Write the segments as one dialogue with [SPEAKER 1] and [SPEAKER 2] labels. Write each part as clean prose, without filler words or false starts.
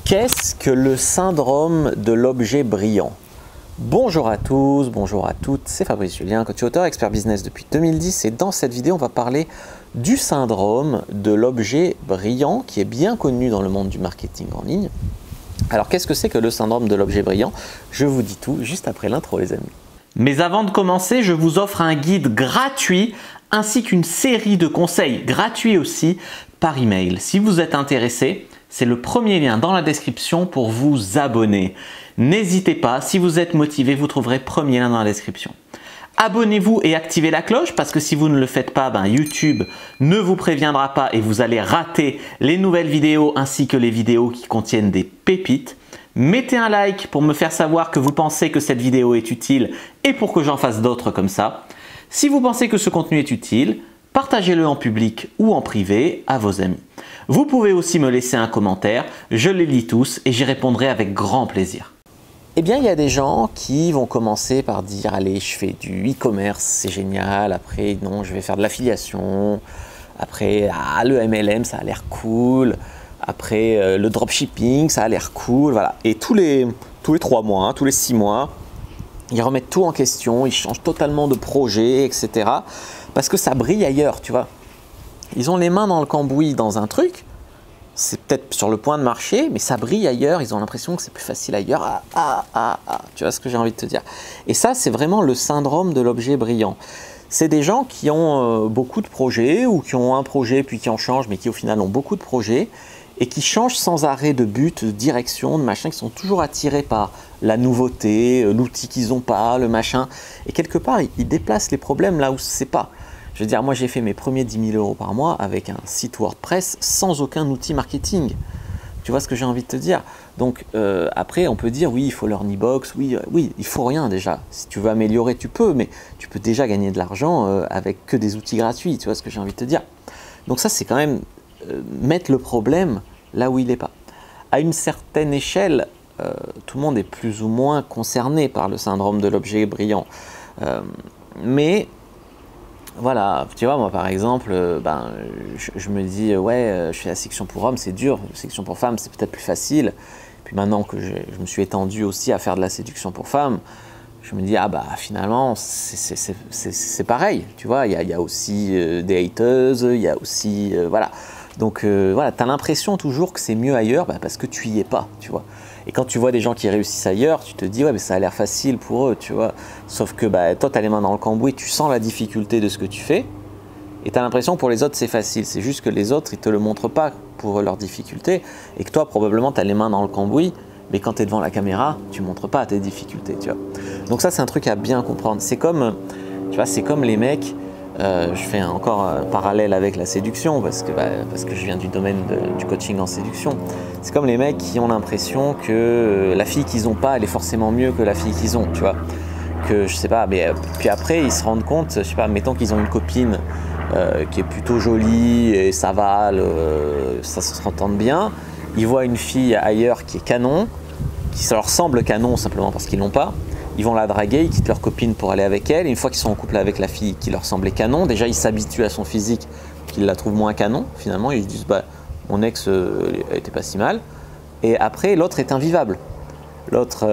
[SPEAKER 1] Qu'est-ce que le syndrome de l'objet brillant? Bonjour à tous, bonjour à toutes, c'est Fabrice Julien, coach auteur, expert business depuis 2010 et dans cette vidéo on va parler du syndrome de l'objet brillant qui est bien connu dans le monde du marketing en ligne. Alors qu'est-ce que c'est que le syndrome de l'objet brillant? Je vous dis tout juste après l'intro les amis. Mais avant de commencer, je vous offre un guide gratuit ainsi qu'une série de conseils gratuits aussi par email. Si vous êtes intéressé, c'est le premier lien dans la description pour vous abonner. N'hésitez pas, si vous êtes motivé, vous trouverez premier lien dans la description. Abonnez-vous et activez la cloche parce que si vous ne le faites pas, YouTube ne vous préviendra pas et vous allez rater les nouvelles vidéos ainsi que les vidéos qui contiennent des pépites. Mettez un like pour me faire savoir que vous pensez que cette vidéo est utile et pour que j'en fasse d'autres comme ça. Si vous pensez que ce contenu est utile, partagez-le en public ou en privé à vos amis. Vous pouvez aussi me laisser un commentaire, je les lis tous et j'y répondrai avec grand plaisir. Eh bien, il y a des gens qui vont commencer par dire « Allez, je fais du e-commerce, c'est génial. Après, non, je vais faire de l'affiliation. Après, le MLM, ça a l'air cool. Après, le dropshipping, ça a l'air cool. » Voilà. Et tous les 3 mois, tous les 6 mois, ils remettent tout en question, ils changent totalement de projet, etc. Parce que ça brille ailleurs, tu vois. Ils ont les mains dans le cambouis dans un truc, c'est peut-être sur le point de marcher, mais ça brille ailleurs, ils ont l'impression que c'est plus facile ailleurs. Tu vois ce que j'ai envie de te dire. Et ça, c'est vraiment le syndrome de l'objet brillant. C'est des gens qui ont beaucoup de projets ou qui ont un projet puis qui en changent, mais qui au final ont beaucoup de projets et qui changent sans arrêt de but, de direction, de machin, qui sont toujours attirés par la nouveauté, l'outil qu'ils n'ont pas, le machin. Et quelque part, ils déplacent les problèmes là où c'est pas. Je veux dire, moi j'ai fait mes premiers 10 000 € par mois avec un site WordPress sans aucun outil marketing. Tu vois ce que j'ai envie de te dire? Donc après, on peut dire oui, il faut l'Earnybox, oui, il faut rien déjà. Si tu veux améliorer, tu peux, mais tu peux déjà gagner de l'argent avec que des outils gratuits. Tu vois ce que j'ai envie de te dire? Donc ça, c'est quand même mettre le problème là où il n'est pas. À une certaine échelle, tout le monde est plus ou moins concerné par le syndrome de l'objet brillant. Mais voilà, tu vois, moi par exemple, je me dis, ouais, je fais la séduction pour hommes, c'est dur, la séduction pour femmes, c'est peut-être plus facile. Puis maintenant que je me suis étendu aussi à faire de la séduction pour femmes, je me dis, finalement, c'est pareil, tu vois, il y a aussi des hateuses, il y a aussi, voilà. Donc voilà, tu as l'impression toujours que c'est mieux ailleurs parce que tu y es pas, tu vois. Et quand tu vois des gens qui réussissent ailleurs, tu te dis, ouais, mais ça a l'air facile pour eux, tu vois. Sauf que toi, tu as les mains dans le cambouis, tu sens la difficulté de ce que tu fais. Et tu as l'impression que pour les autres, c'est facile. C'est juste que les autres, ils ne te le montrent pas pour leurs difficultés. Et que toi, probablement, tu as les mains dans le cambouis. Mais quand tu es devant la caméra, tu ne montres pas tes difficultés, tu vois. Donc ça, c'est un truc à bien comprendre. C'est comme, tu vois, c'est comme les mecs. Je fais encore un parallèle avec la séduction parce que je viens du domaine du coaching en séduction. C'est comme les mecs qui ont l'impression que la fille qu'ils n'ont pas, elle est forcément mieux que la fille qu'ils ont, tu vois. Que je sais pas, mais puis après ils se rendent compte, je sais pas, mettons qu'ils ont une copine qui est plutôt jolie et ça va, ça se entend bien. Ils voient une fille ailleurs qui est canon, qui leur semble canon simplement parce qu'ils l'ont pas. Ils vont la draguer, ils quittent leur copine pour aller avec elle. Et une fois qu'ils sont en couple avec la fille qui leur semblait canon, déjà ils s'habituent à son physique, qu'ils la trouvent moins canon. Finalement, ils se disent mon ex était pas si mal. Et après, l'autre est invivable. L'autre,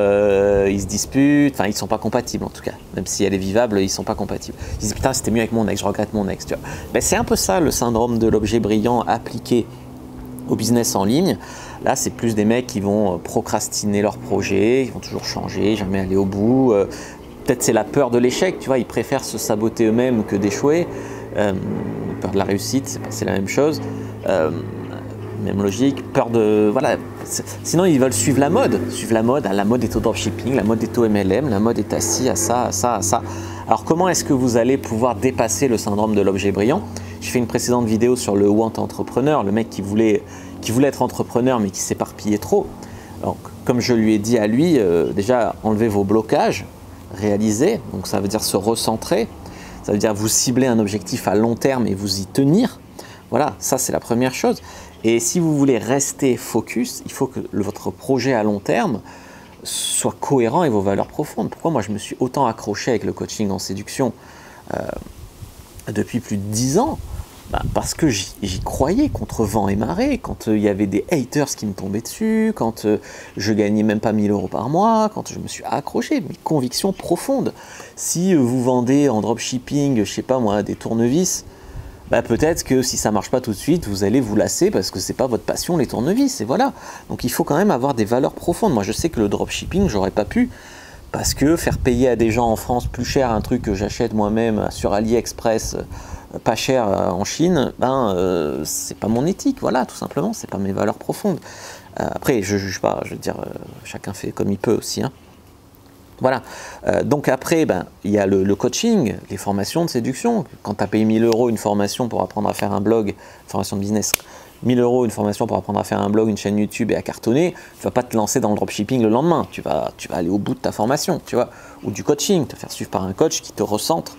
[SPEAKER 1] ils se disputent, enfin ils sont pas compatibles en tout cas. Même si elle est vivable, ils sont pas compatibles. Ils disent putain, c'était mieux avec mon ex, je regrette mon ex. Tu vois. C'est un peu ça le syndrome de l'objet brillant appliqué au business en ligne. Là, c'est plus des mecs qui vont procrastiner leur projet, ils vont toujours changer, jamais aller au bout. Peut-être c'est la peur de l'échec, tu vois, ils préfèrent se saboter eux-mêmes que d'échouer. Peur de la réussite, c'est la même chose. Même logique, peur de... Voilà. Sinon, ils veulent suivre la mode. La mode est au dropshipping, la mode est au MLM, la mode est à ci, à ça, à ça, à ça. Alors, comment est-ce que vous allez pouvoir dépasser le syndrome de l'objet brillant? J'ai fait une précédente vidéo sur le Want Entrepreneur, le mec qui voulait être entrepreneur mais qui s'éparpillait trop. Alors, comme je lui ai dit à lui, déjà enlevez vos blocages, réalisez, donc ça veut dire se recentrer, ça veut dire vous cibler un objectif à long terme et vous y tenir. Voilà, ça c'est la première chose. Et si vous voulez rester focus, il faut que votre projet à long terme soit cohérent avec vos valeurs profondes. Pourquoi moi je me suis autant accroché avec le coaching en séduction depuis plus de 10 ans? Parce que j'y croyais contre vent et marée, quand il y avait des haters qui me tombaient dessus, quand je gagnais même pas 1000 € par mois, quand je me suis accroché, mes convictions profondes. Si vous vendez en dropshipping, je sais pas moi, des tournevis, peut-être que si ça marche pas tout de suite, vous allez vous lasser parce que c'est pas votre passion les tournevis, et voilà. Donc il faut quand même avoir des valeurs profondes. Moi je sais que le dropshipping, j'aurais pas pu, parce que faire payer à des gens en France plus cher un truc que j'achète moi-même sur AliExpress, pas cher en Chine, c'est pas mon éthique, voilà, tout simplement, c'est pas mes valeurs profondes. Après, je juge pas, je veux dire, chacun fait comme il peut aussi, hein. Voilà. Donc après, il y a le coaching, les formations de séduction. Quand tu as payé 1000 € une formation pour apprendre à faire un blog, formation de business, 1000 € une formation pour apprendre à faire un blog, une chaîne YouTube et à cartonner, tu vas pas te lancer dans le dropshipping le lendemain. Tu vas aller au bout de ta formation, tu vois, ou du coaching, te faire suivre par un coach qui te recentre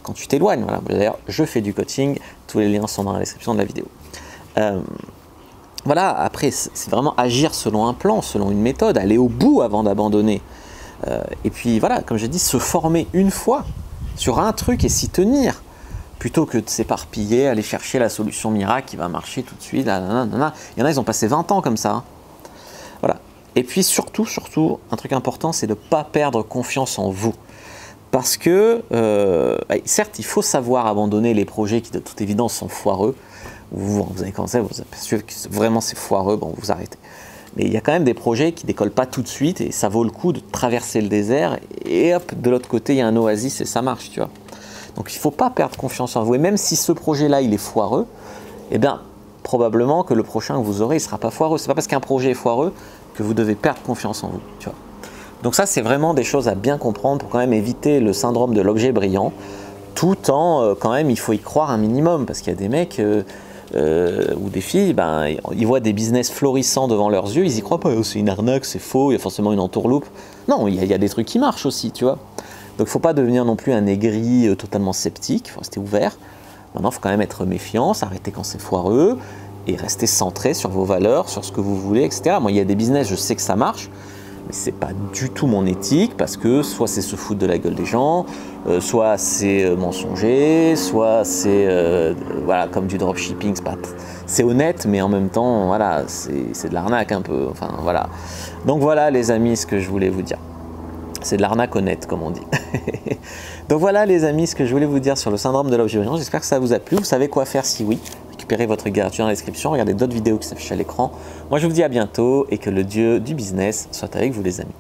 [SPEAKER 1] quand tu t'éloignes. Voilà. D'ailleurs, je fais du coaching, tous les liens sont dans la description de la vidéo. Voilà, après, c'est vraiment agir selon un plan, selon une méthode, aller au bout avant d'abandonner. Et puis voilà, comme j'ai dit, se former une fois sur un truc et s'y tenir, plutôt que de s'éparpiller, aller chercher la solution miracle qui va marcher tout de suite. Il y en a, ils ont passé 20 ans comme ça, hein. Voilà. Et puis surtout, un truc important, c'est de ne pas perdre confiance en vous. Parce que, certes, il faut savoir abandonner les projets qui, de toute évidence, sont foireux. Vous avez commencé, vous apercevez que vraiment c'est foireux, bon, vous arrêtez. Mais il y a quand même des projets qui ne décollent pas tout de suite et ça vaut le coup de traverser le désert et hop, de l'autre côté, il y a un oasis et ça marche, tu vois. Donc il ne faut pas perdre confiance en vous. Et même si ce projet-là, il est foireux, eh bien, probablement que le prochain que vous aurez, il ne sera pas foireux. Ce n'est pas parce qu'un projet est foireux que vous devez perdre confiance en vous, tu vois. Donc ça, c'est vraiment des choses à bien comprendre pour quand même éviter le syndrome de l'objet brillant, tout en, quand même, il faut y croire un minimum, parce qu'il y a des mecs... ou des filles, ils voient des business florissants devant leurs yeux, ils y croient pas, c'est une arnaque, c'est faux, il y a forcément une entourloupe. Non, il y a des trucs qui marchent aussi, tu vois. Donc il ne faut pas devenir non plus un aigri totalement sceptique, il faut rester ouvert. Maintenant, il faut quand même être méfiant, s'arrêter quand c'est foireux, et rester centré sur vos valeurs, sur ce que vous voulez, etc. Moi, il y a des business, je sais que ça marche, mais c'est pas du tout mon éthique, parce que soit c'est se foutre de la gueule des gens, soit c'est mensonger, soit c'est voilà, comme du dropshipping, c'est honnête, mais en même temps, voilà, c'est de l'arnaque un peu. Enfin voilà. Donc voilà les amis, ce que je voulais vous dire. C'est de l'arnaque honnête, comme on dit. Donc voilà les amis, ce que je voulais vous dire sur le syndrome de l'objet brillant. J'espère que ça vous a plu. Vous savez quoi faire si oui. Récupérez votre guide gratuit dans la description. Regardez d'autres vidéos qui s'affichent à l'écran. Moi je vous dis à bientôt et que le dieu du business soit avec vous les amis.